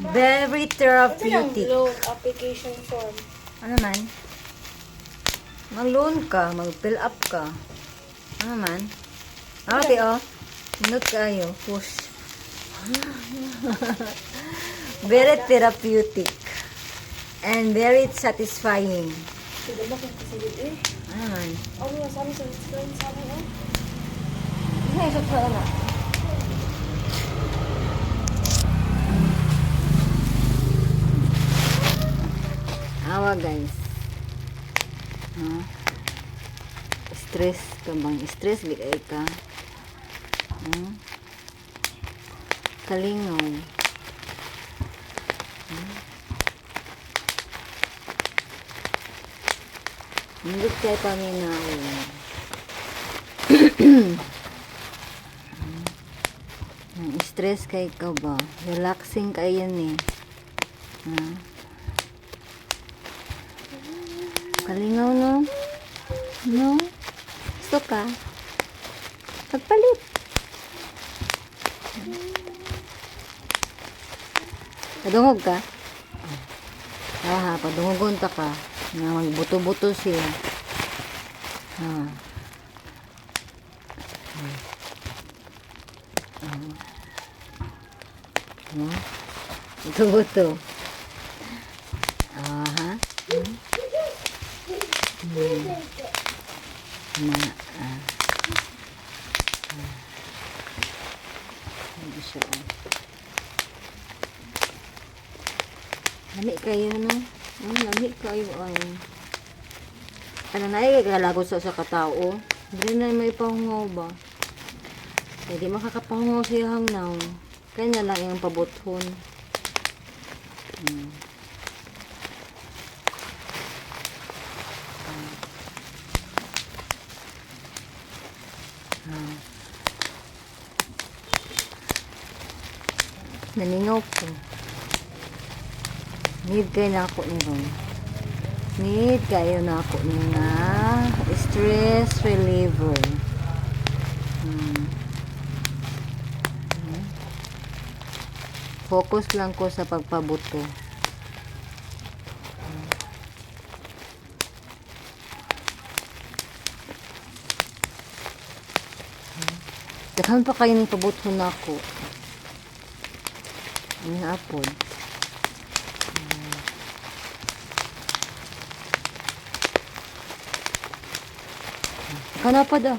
Very therapeutic. Loan application form. Ano man? Mag-loan ka, mag-fill up ka. Ano man? Okay, oh. Minot kayo. Push. Very therapeutic. And very satisfying. Sige ba kung kasigit eh? Ano man? Ano yung sabi sa friend sa akin eh? Ay, isot sa na. Awa, guys. Stress ka bang? Stress bigay ka. Kalingaw. Hindi kayo paminaw. Stress kay ka ba? Relaxing kayo yan eh. Kalingaw, no? No? Gusto ka? Pagpalit. Padungog ka? Padungogon ta ka. Na magbuto-buto siya. Buto-buto. Hindi siya. Lami kayo, no? Lami kayo, ay. Ano na, kalagot sa katao. Hindi na may pahungaw ba? Hindi makakapahungaw siya hangnaw. Kanya lang yung pabuthon. Naningaw ko. Need kayo na ako ni Ron. Need kayo na ako ni nga stress reliever. Focus lang ko sa pagpabuto. Daghan pa kayo ng pabuto na ako. Ang hapon. Kana pa da.